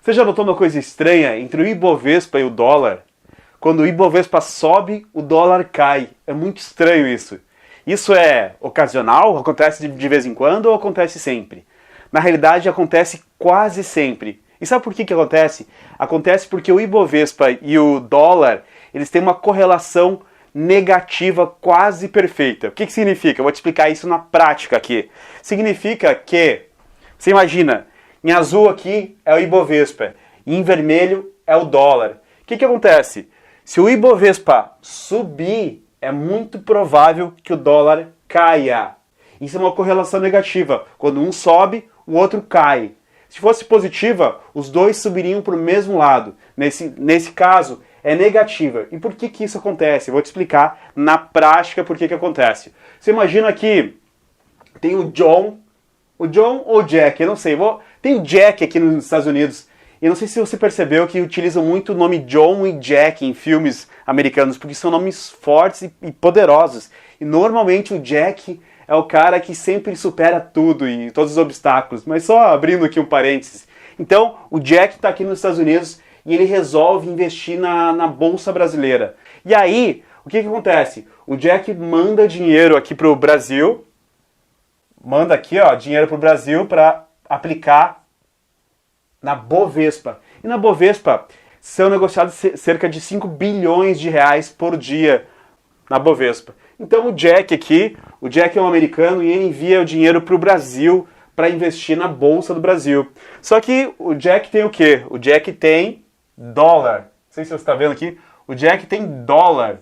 Você já notou uma coisa estranha entre o Ibovespa e o dólar? Quando o Ibovespa sobe, o dólar cai. É muito estranho isso. Isso é ocasional? Acontece de vez em quando ou acontece sempre? Na realidade, acontece quase sempre. E sabe por que acontece? Acontece porque o Ibovespa e o dólar, eles têm uma correlação negativa quase perfeita. O que significa? Eu vou te explicar isso na prática aqui. Significa que, você imagina, em azul aqui é o Ibovespa, e em vermelho é o dólar. O que acontece? Se o Ibovespa subir, é muito provável que o dólar caia. Isso é uma correlação negativa. Quando um sobe, o outro cai. Se fosse positiva, os dois subiriam para o mesmo lado. Nesse caso, é negativa. E por que isso acontece? Eu vou te explicar na prática por que acontece. Você imagina que tem o John ou Jack, eu não sei. Tem o Jack aqui nos Estados Unidos. E não sei se você percebeu que utilizam muito o nome John e Jack em filmes americanos, porque são nomes fortes e poderosos. E normalmente o Jack é o cara que sempre supera tudo e todos os obstáculos. Mas só abrindo aqui um parênteses. Então, o Jack está aqui nos Estados Unidos e ele resolve investir na Bolsa Brasileira. E aí, o que acontece? O Jack manda dinheiro aqui para o Brasil, manda aqui, ó, dinheiro para o Brasil para aplicar na Bovespa. E na Bovespa são negociados cerca de 5 bilhões de reais por dia na Bovespa. Então o Jack é um americano e ele envia o dinheiro para o Brasil para investir na Bolsa do Brasil. Só que o Jack tem o quê? O Jack tem dólar. Não sei se você está vendo aqui. O Jack tem dólar.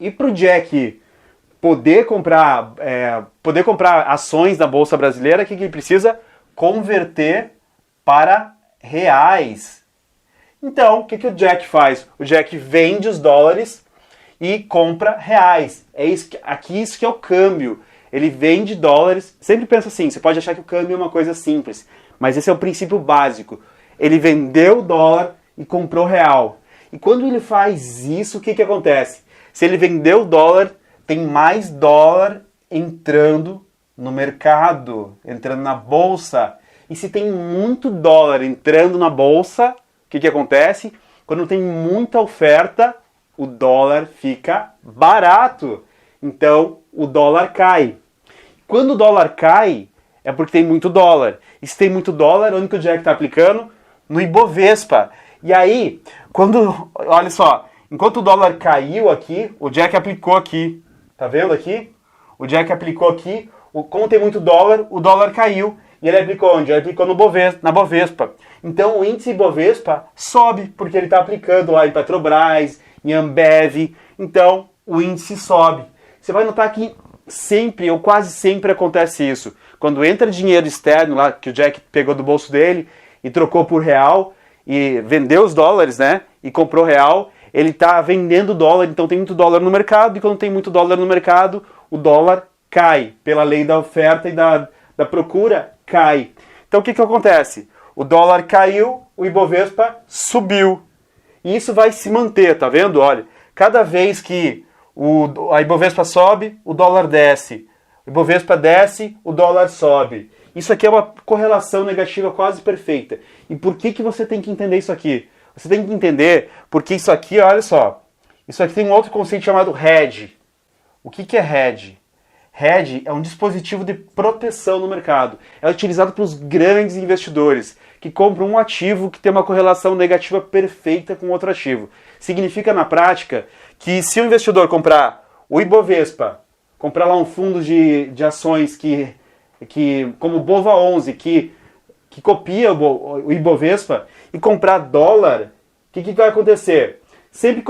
E para o Jack poder comprar ações da Bolsa Brasileira, o que ele precisa? Converter para reais. Então, o que o Jack faz? O Jack vende os dólares e compra reais. Isso que é o câmbio. Ele vende dólares. Sempre pensa assim, você pode achar que o câmbio é uma coisa simples, mas esse é o princípio básico. Ele vendeu o dólar e comprou real. E quando ele faz isso, o que acontece? Se ele vendeu o dólar, tem mais dólar entrando no mercado, entrando na bolsa. E se tem muito dólar entrando na bolsa, o que acontece? Quando tem muita oferta, o dólar fica barato. Então, o dólar cai. Quando o dólar cai, é porque tem muito dólar. E se tem muito dólar, onde que o Jack está aplicando? No Ibovespa. E aí, olha só, enquanto o dólar caiu aqui, o Jack aplicou aqui. Tá vendo aqui? O Jack aplicou aqui. Como tem muito dólar, o dólar caiu. E ele aplicou onde? Ele aplicou na Bovespa. Então o índice Bovespa sobe, porque ele está aplicando lá em Petrobras, em Ambev. Então o índice sobe. Você vai notar que sempre, ou quase sempre, acontece isso. Quando entra dinheiro externo lá, que o Jack pegou do bolso dele e trocou por real, e vendeu os dólares, né? E comprou real, ele está vendendo dólar, então tem muito dólar no mercado, e quando tem muito dólar no mercado, o dólar cai. Pela lei da oferta e da procura, cai. Então o que acontece? O dólar caiu, o Ibovespa subiu. E isso vai se manter, tá vendo? Olha, cada vez que a Ibovespa sobe, o dólar desce. O Ibovespa desce, o dólar sobe. Isso aqui é uma correlação negativa quase perfeita. E por que você tem que entender isso aqui? Você tem que entender porque isso aqui, olha só, isso aqui tem um outro conceito chamado hedge. O que é hedge? Hedge é um dispositivo de proteção no mercado. É utilizado pelos grandes investidores que compram um ativo que tem uma correlação negativa perfeita com outro ativo. Significa, na prática, que se o investidor comprar o Ibovespa, comprar lá um fundo de ações como o BOVA11, que copia o Ibovespa, e comprar dólar, o que vai acontecer? Sempre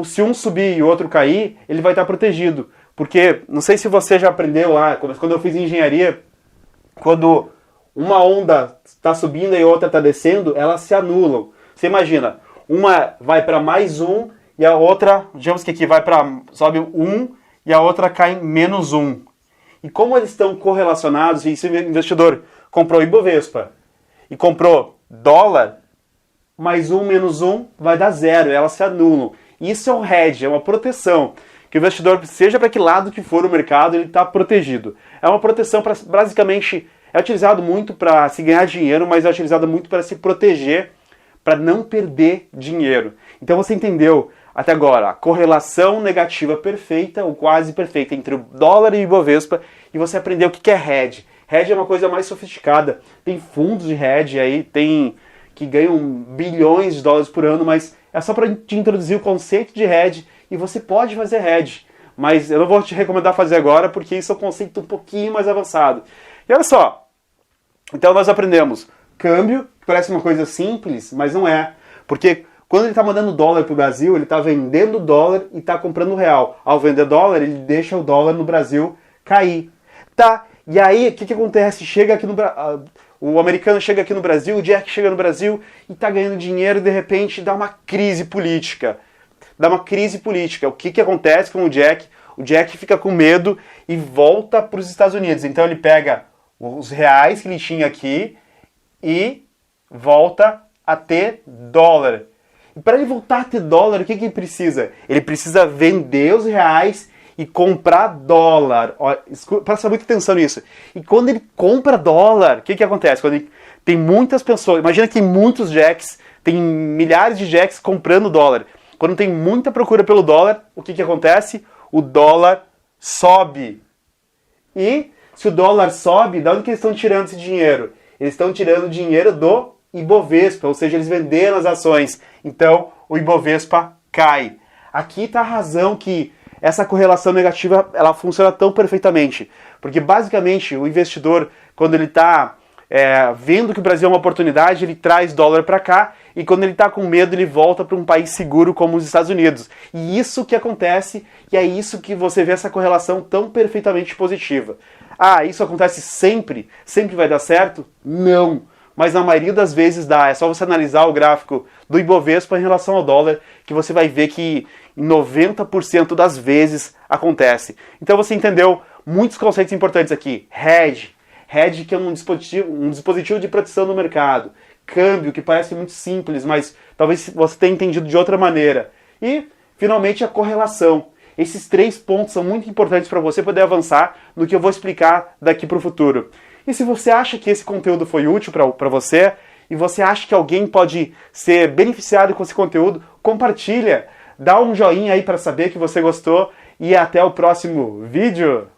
se um subir e o outro cair, ele vai estar protegido. Porque, não sei se você já aprendeu lá, quando eu fiz engenharia, quando uma onda está subindo e a outra está descendo, elas se anulam. Você imagina, uma vai para mais um e a outra, digamos que aqui sobe 1 e a outra cai menos 1. E como eles estão correlacionados, e se o investidor comprou Ibovespa e comprou dólar, mais 1 menos 1 vai dar 0, elas se anulam. Isso é um hedge, é uma proteção. Que o investidor, seja para que lado que for o mercado, ele está protegido. É uma proteção para, basicamente, é utilizado muito para se ganhar dinheiro, mas é utilizado muito para se proteger para não perder dinheiro. Então você entendeu até agora a correlação negativa perfeita, ou quase perfeita, entre o dólar e o Ibovespa, e você aprendeu o que é hedge. Hedge é uma coisa mais sofisticada. Tem fundos de hedge aí, tem que ganham bilhões de dólares por ano, mas é só para te introduzir o conceito de hedge, e você pode fazer hedge. Mas eu não vou te recomendar fazer agora, porque isso é um conceito um pouquinho mais avançado. E olha só, então nós aprendemos câmbio, que parece uma coisa simples, mas não é. Porque quando ele está mandando dólar para o Brasil, ele está vendendo dólar e está comprando real. Ao vender dólar, ele deixa o dólar no Brasil cair. Tá, e aí o que acontece? Chega aqui o americano chega aqui no Brasil, o Jack chega no Brasil e está ganhando dinheiro e de repente dá uma crise política. O que acontece com o Jack? O Jack fica com medo e volta para os Estados Unidos. Então ele pega os reais que ele tinha aqui e volta a ter dólar. E para ele voltar a ter dólar, o que ele precisa? Ele precisa vender os reais e comprar dólar. Presta muita atenção nisso. E quando ele compra dólar, o que acontece? Quando tem muitas pessoas, imagina que tem muitos Jacks, tem milhares de Jacks comprando dólar. Quando tem muita procura pelo dólar, o que acontece? O dólar sobe. E se o dólar sobe, de onde que eles estão tirando esse dinheiro? Eles estão tirando dinheiro do Ibovespa, ou seja, eles venderam as ações. Então, o Ibovespa cai. Aqui está a razão que essa correlação negativa ela funciona tão perfeitamente. Porque, basicamente, o investidor, quando ele está vendo que o Brasil é uma oportunidade, ele traz dólar para cá, e quando ele está com medo, ele volta para um país seguro como os Estados Unidos. E isso que acontece, e é isso que você vê essa correlação tão perfeitamente positiva. Ah, isso acontece sempre? Sempre vai dar certo? Não. Mas na maioria das vezes dá. É só você analisar o gráfico do Ibovespa em relação ao dólar, que você vai ver que em 90% das vezes acontece. Então você entendeu muitos conceitos importantes aqui. Hedge, que é um dispositivo de proteção no mercado. Câmbio, que parece muito simples, mas talvez você tenha entendido de outra maneira. E, finalmente, a correlação. Esses 3 pontos são muito importantes para você poder avançar no que eu vou explicar daqui para o futuro. E se você acha que esse conteúdo foi útil para você, e você acha que alguém pode ser beneficiado com esse conteúdo, compartilha, dá um joinha aí para saber que você gostou, e até o próximo vídeo!